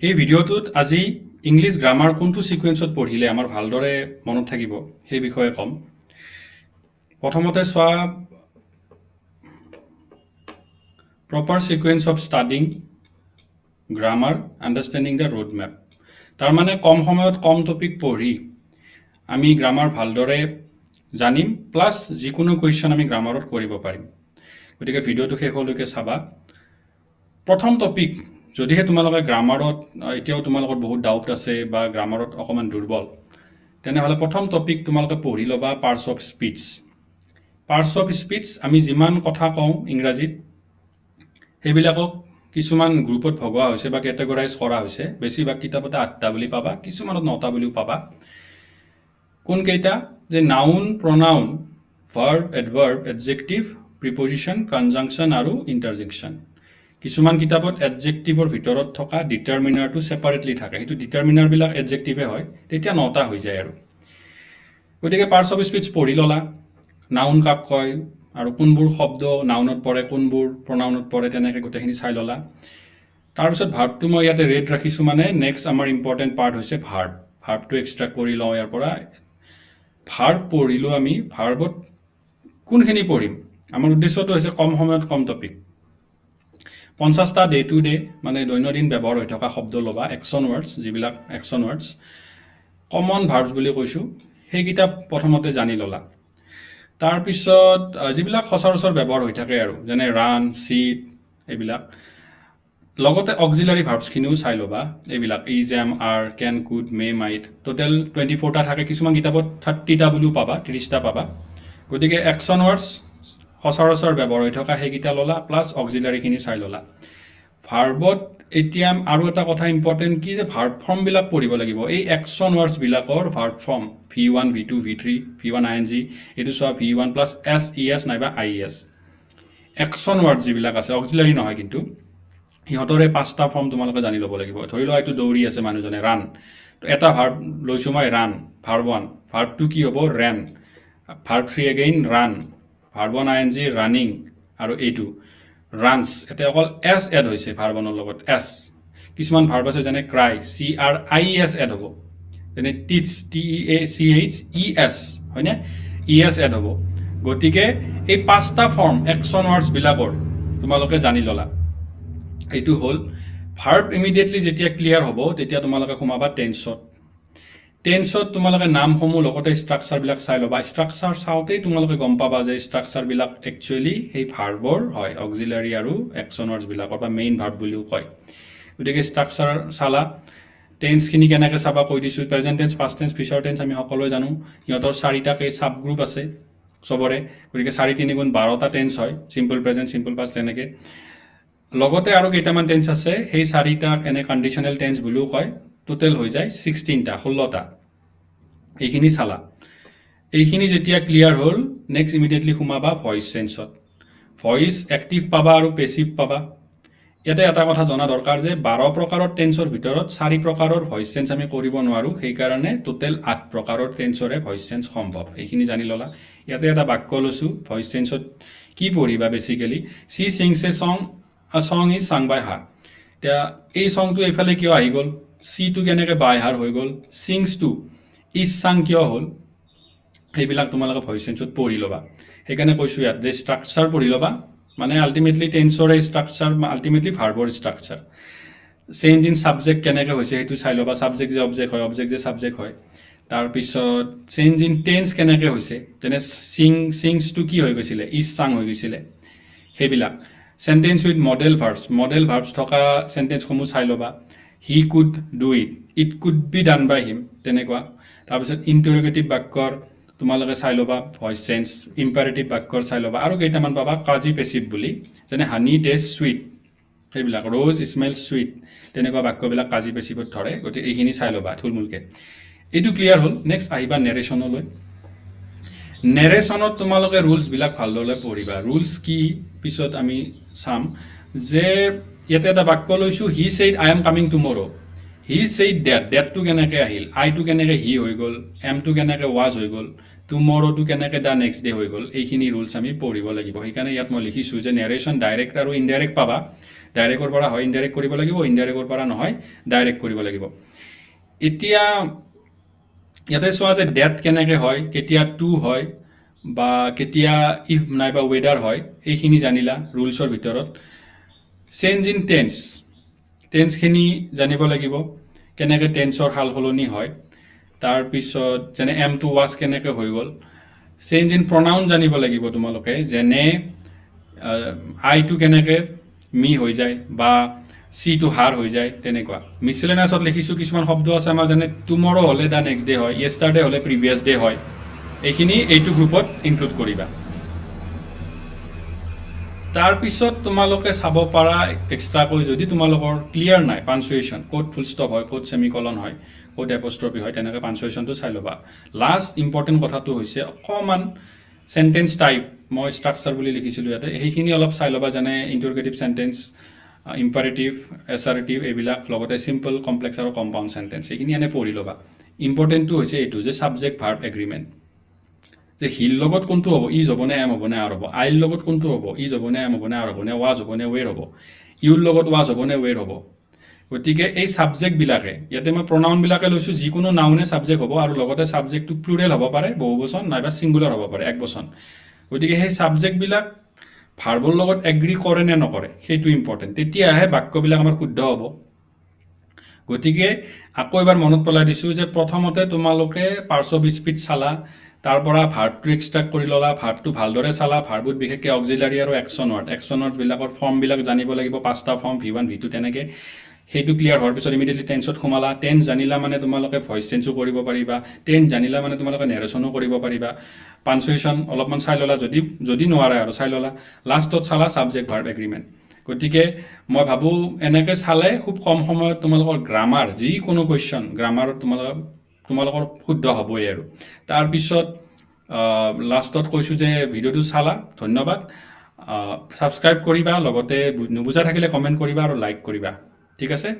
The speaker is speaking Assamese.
এই ভিডিঅ'টোত আজি ইংলিছ গ্ৰামাৰ কোনটো সিকুৱেন্সত পঢ়িলে আমাৰ ভালদৰে মনত থাকিব সেই বিষয়ে কম। প্ৰথমতে চোৱা proper sequence of studying grammar understanding the road map তাৰ মানে কম সময়ত কম টপিক পঢ়ি আমি গ্ৰামাৰ ভালদৰে জানিম প্লাস যিকোনো কোৱেশ্চন আমি গ্ৰামাৰত কৰিব পাৰিম। গতিকে ভিডিঅ'টো শেষলৈকে চাবা। প্ৰথম টপিক যদিহে তোমালোকে গ্ৰামাৰত এতিয়াও তোমালোকৰ বহুত ডাউট আছে বা গ্ৰামাৰত অকমান দুৰ্বল তেনেহলে প্ৰথম টপিক তোমালোকে পঢ়ি লবা parts of speech. Parts of speech আমি যিমান কথা কওঁ ইংৰাজীত সেইবিলাকক কিছুমান গ্ৰুপত ভগোৱা হৈছে বা কেটেগৰাইজ কৰা হৈছে। বেছিভাগ কিতাপতে 8টা বুলি পাবা, কিছুমানত 9টা বুলিও পাবা। কোন কেইটা যে নাউন, প্ৰনাউন, ভাৰ্ব, এডভাৰ্ব, এডজেক্টিভ, প্ৰিপজিশন, কনজাংকশন আৰু ইন্টাৰজেকশন। কিছুমান কিতাপত এডজেক্টিভৰ ভিতৰত থকা ডিটাৰমিনাৰটো সেপাৰেটলি থাকে, সেইটো ডিটাৰমিনাৰ বিলাক এডজেক্টিভে হয়, তেতিয়া 9টা হৈ যায় আৰু। গতিকে পাৰ্টস অফ স্পীচ পঢ়ি ললা, নাউন কাক কয় আৰু কোনবোৰ শব্দ নাউনত পৰে কোনবোৰ প্ৰনাউনত পৰে তেনেকৈ গোটেইখিনি চাই ললা। তাৰপিছত ভাৰ্বটো মই ইয়াতে ৰেড ৰাখিছো, মানে নেক্সট আমাৰ ইম্পৰ্টেণ্ট পাৰ্ট হৈছে ভাৰ্ব। ভাৰ্বটো এক্সট্ৰাক্ট কৰি লওঁ ইয়াৰ পৰা। ভাৰ্ব পঢ়িলো আমি, ভাৰ্বত কোনখিনি পঢ়িম আমাৰ উদ্দেশ্যটো হৈছে কম সময়ত কম টপিক। 50টা ডে টু ডে মানে দৈনন্দিন ব্যৱহাৰ হৈ থকা শব্দ লবা, একশন ৱৰ্ডছ, যিবিলাক একশন ৱৰ্ডছ কমন ভাৰ্বছ বুলি কৈছো সেইকেইটা প্ৰথমতে জানি ললা। তাৰপিছত যিবিলাক সচৰাচৰ ব্যৱহাৰ হৈ থাকে আৰু যেনে ৰান, চিট এইবিলাক, লগতে অক্সিলাৰী ভাৰ্বছখিনিও চাই ল'বা। এইবিলাক is, am, are, can, could, may, might, total 24টা থাকে। কিছুমান কিতাপত 30টা বুলিও পাবা, 30টা পাবা। গতিকে একশন ৱৰ্ডছ সচৰাচৰ ব্যৱহাৰ হৈ থকা সেইকেইটা ললা, প্লাছ অক্সিলাৰীখিনি চাই ললা। ভাৰ্বত এতিয়া আৰু এটা কথা ইম্পৰ্টেণ্ট কি যে ভাৰ্ব ফৰ্ম বিলাক পঢ়িব লাগিব। এই একশন ৱৰ্ডছ বিলাকৰ verb form V1, V2, V3, V1 ING, এইটো চোৱা V1 প্লাছ S, ES নাইবা IES। একশন ৱৰ্ডছ যিবিলাক আছে অক্সিলাৰী নহয়, কিন্তু সিহঁতৰে 5টা ফৰ্ম তোমালোকে জানি ল'ব লাগিব। ধৰি লোৱা এইটো দৌৰি আছে মানুহজনে, ৰান, এটা ভাৰ্ব লৈছো মই ৰান, ভাৰ্ব 1, ভাৰ্ব 2 কি হ'ব ran, verb 3 again ran, verb 1 ING running, আৰু এইটো ৰানছ, এতিয়া অকল এছ এড হৈছে ভাৰ্ব 1ৰ লগত এছ। কিছুমান ভাৰ্ব আছে যেনে ক্ৰাই, CRIES এড হ'ব, যেনে টিচ, TEACHES, হয়নে, ES এড হ'ব। গতিকে এই 5টা ফৰ্ম একশন ৱৰ্ডছ বিলাকৰ তোমালোকে জানি ললা। এইটো হ'ল ভাৰ্ব। ইমিডিয়েটলি যেতিয়া ক্লিয়াৰ হ'ব তেতিয়া তোমালোকে সোমাবা টেন্সত। টেন্সত তোমালোকে নামসমূহ লগতে ষ্ট্ৰাকচাৰবিলাক চাই ল'বা। ষ্ট্ৰাকচাৰ চাওঁতেই তোমালোকে গম পাবা যে ষ্ট্ৰাকচাৰবিলাক একচুৱেলি সেই ভাৰ্বৰ হয়, অক্সিলাৰী আৰু একশন ৱৰ্ডছবিলাকৰ বা মেইন ভাৰ্ব বুলিও কয়। গতিকে ষ্ট্ৰাকচাৰ চালা। টেন্সখিনি কেনেকৈ চাবা কৈ দিছোঁ। Present tense, past tense, future tense আমি সকলোৱে জানো। সিহঁতৰ 4টাকৈ চাব গ্ৰুপ আছে চবৰে। গতিকে 4 3 গুণ 12টা টেন্স হয়, চিম্পল প্ৰেজেণ্ট, চিম্পল পাষ্ট, তেনেকৈ। লগতে আৰু কেইটামান টেন্স আছে, সেই 4টাক এনে কণ্ডিশ্যনেল টেন্স বুলিও কয়। টোটেল হৈ যায় 16টা, 16টা। এইখিনি চালা। এইখিনি যেতিয়া ক্লিয়াৰ হ'ল নেক্সট ইমিডিয়েটলি সোমাবা ভইচ চেঞ্চত। ভইচ এক্টিভ পাবা আৰু পেছিভ পাবা। ইয়াতে এটা কথা জনা দৰকাৰ যে 12 প্ৰকাৰৰ টেন্সৰ ভিতৰত 4 প্ৰকাৰৰ ভইচ চেঞ্চ আমি কৰিব নোৱাৰোঁ, সেইকাৰণে টোটেল 8 প্ৰকাৰৰ টেন্সৰে ভইচ চেঞ্চ সম্ভৱ। এইখিনি জানি ল'লা। ইয়াতে এটা বাক্য লৈছোঁ, ভইচ চেঞ্চত কি পঢ়িবা basically. C Ching's a song is sung by হাৰ। এতিয়া এই সংটো এইফালে কিয় আহি গ'ল, চিটো কেনেকৈ বাই হাৰ হৈ গ'ল, চিংছটো ইজ সাং কিয় হ'ল, সেইবিলাক তোমালোকে ভইচ চেঞ্চত পঢ়ি ল'বা। সেইকাৰণে কৈছোঁ ইয়াত যে ষ্ট্ৰাকচাৰ পঢ়ি ল'বা, মানে আল্টিমেটলি টেন্সৰে ষ্ট্ৰাকচাৰ, আল্টিমেটলি ভাৰ্বৰ ষ্ট্ৰাকচাৰ। চেঞ্জ ইন ছাবজেক্ট কেনেকৈ হৈছে সেইটো চাই ল'বা। ছাবজেক্ট যে অবজেক্ট হয়, অবজেক্ট যে ছাবজেক্ট হয়। তাৰপিছত চেঞ্জ ইন টেন্স কেনেকৈ হৈছে, যেনে চিংছটো কি হৈ গৈছিলে, ইজ সাং হৈ গৈছিলে, সেইবিলাক। Sentence with modal verbs, modal verbs থকা চেণ্টেন্সসমূহ চাই ল'বা। He could do it, it could be done by him, তেনেকুৱা। তাৰপিছত ইণ্টাৰোগেটিভ বাক্যৰ তোমালোকে চাই ল'বা ভইচ চেঞ্চ। ইম্পাৰেটিভ বাক্যৰ চাই ল'বা। আৰু কেইটামান পাবা কাজি পেছিভ বুলি, যেনে হানি টেষ্ট চুইট, সেইবিলাক। ৰ'জ স্মেল চুইট, তেনেকুৱা বাক্যবিলাক কাজি পেছিভত ধৰে। গতিকে এইখিনি চাই ল'বা থুলমূলকৈ। এইটো ক্লিয়াৰ হ'ল। নেক্সট আহিবা নেৰেশ্যনলৈ। নেৰেশ্যনত তোমালোকে ৰুলছবিলাক ভালদৰে পঢ়িবা। ৰুলছ কি পিছত আমি চাম। যে ইয়াতে এটা বাক্য লৈছোঁ, he said I am coming tomorrow. He said that, ডেটটো কেনেকৈ আহিল, আইটো কেনেকৈ হি হৈ গ'ল, এমটো কেনেকৈ ৱাজ হৈ গ'ল, টুমৰোটো কেনেকৈ দ্য নেক্সট ডে হৈ গ'ল। এইখিনি ৰুলছ আমি পঢ়িব লাগিব। সেইকাৰণে ইয়াত মই লিখিছোঁ যে নেৰেশ্যন ডাইৰেক্ট আৰু ইনডাইৰেক্ট পাবা। ডাইৰেক্টৰ পৰা হয় ইনডাইৰেক্ট কৰিব লাগিব, ইনডাইৰেক্টৰ পৰা নহয় ডাইৰেক্ট কৰিব লাগিব। এতিয়া ইয়াতে চোৱা যে ডেট কেনেকৈ হয়, কেতিয়া টু হয় বা কেতিয়া ইফ নাইবা ৱেডাৰ হয়, এইখিনি জানিলা ৰুলছৰ ভিতৰত। চেঞ্জ ইন টেন্সখিনি জানিব লাগিব, কেনেকৈ টেন্সৰ সাল সলনি হয়। তাৰপিছত যেনে এম টু ৱাছ কেনেকৈ হৈ গ'ল। চেঞ্জ ইন প্ৰনাউন জানিব লাগিব তোমালোকে, যেনে আইটো কেনেকৈ মি হৈ যায় বা চিটো হাৰ হৈ যায়, তেনেকুৱা। মিছলেনাছত লিখিছোঁ কিছুমান শব্দ আছে আমাৰ, যেনে টুমৰ' হ'লে দ্য নেক্সট ডে হয়, য়েষ্টাৰডে হ'লে প্ৰিভিয়াছ ডে হয়। এইখিনি এইটো গ্ৰুপত ইনক্লুড কৰিবা। তাৰপিছত তোমালোকে চাব পাৰা এক্সট্ৰাকৈ, যদি তোমালোকৰ ক্লিয়াৰ নাই পাঞ্চুৱেশ্যন, ক'ত ফুল ষ্টপ হয়, ক'ত ছেমিকলন হয়, ক'ত এপষ্ট্ৰফি হয়, তেনেকৈ পাঞ্চুৱেশ্যনটো চাই ল'বা। লাষ্ট ইম্পৰ্টেণ্ট কথাটো হৈছে অকণমান চেণ্টেন্স টাইপ, মই ষ্ট্ৰাকচাৰ বুলি লিখিছিলোঁ ইয়াতে, সেইখিনি অলপ চাই ল'বা, যেনে ইণ্টাৰগেটিভ চেণ্টেন্স, ইম্পাৰেটিভ, এছাৰেটিভ, এইবিলাক, লগতে চিম্পল, কমপ্লেক্স আৰু কম্পাউণ্ড চেণ্টেন্স, এইখিনি এনে পঢ়ি ল'বা। ইম্পৰ্টেণ্টটো হৈছে এইটো যে ছাবজেক্ট ভাৰ্ব এগ্ৰিমেণ্ট, যে হিৰ লগত কোনটো হ'ব, ইজ হ'ব নে এম হ'ব নে আৰ হ'ব, আইৰ লগত কোনটো হ'ব, ইজ হ'ব নে এম হ'ব নে আৰ হ'ব নে ৱাজ হ'ব নে ৱেৰ হ'ব, ইউৰ লগত ৱাজ হ'ব নে ৱেৰ হ'ব। গতিকে এই ছাবজেক্টবিলাকে, ইয়াতে মই প্ৰনাউনবিলাকে লৈছোঁ, যিকোনো নাউনে ছাবজেক্ট হ'ব, আৰু লগতে ছাবজেক্টটো প্লুৰেল হ'ব পাৰে, বহুবচন, নাইবা ছিংগুলাৰ হ'ব পাৰে, একবচন। গতিকে সেই ছাবজেক্টবিলাক ভাৰ্বৰ লগত এগ্ৰি কৰে নে নকৰে, সেইটো ইম্পৰ্টেণ্ট, তেতিয়াহে বাক্যবিলাক আমাৰ শুদ্ধ হ'ব। গতিকে আকৌ এবাৰ মনত পেলাই দিছোঁ যে প্ৰথমতে তোমালোকে পাৰ্টছ অফ স্পীচ চালা, তাৰ পৰা ভাৰ্বটো এক্সট্ৰেক্ট কৰি ল'লা, ভাৰ্বটো ভালদৰে চালা, ভাৰ্বত বিশেষকৈ অক্সিলাৰী আৰু একশ্যন ৱাৰ্ডবিলাকৰ ফৰ্মবিলাক জানিব লাগিব, 5টা ফৰ্ম, V1 V2 তেনেকৈ। সেইটো ক্লিয়াৰ হোৱাৰ পিছত ইমিডিয়েটলি টেন্সত সোমালা। টেন্স জানিলা মানে তোমালোকে ভইচ চেঞ্জো কৰিব পাৰিবা, টেন্স জানিলা মানে তোমালোকে নেৰেশ্যনো কৰিব পাৰিবা। পাঞ্চুৱেশ্যন অলপমান চাই ল'লা, যদি নোৱাৰা আৰু চাই ল'লা। লাষ্টত চালা ছাবজেক্ট ভাৰ্ব এগ্ৰিমেণ্ট। গতিকে মই ভাবোঁ এনেকৈ চালে খুব কম সময়ত তোমালোকৰ গ্ৰামাৰ, যিকোনো কুৱেশ্যন গ্ৰামাৰত তোমালোকৰ শুদ্ধ হ'বই আৰু। তাৰপিছত লাষ্টত কৈছোঁ যে ভিডিঅ'টো চালা, ধন্যবাদ। ছাবস্ক্ৰাইব কৰিবা, লগতে নুবুজা থাকিলে কমেণ্ট কৰিবা আৰু লাইক কৰিবা। ঠিক আছে।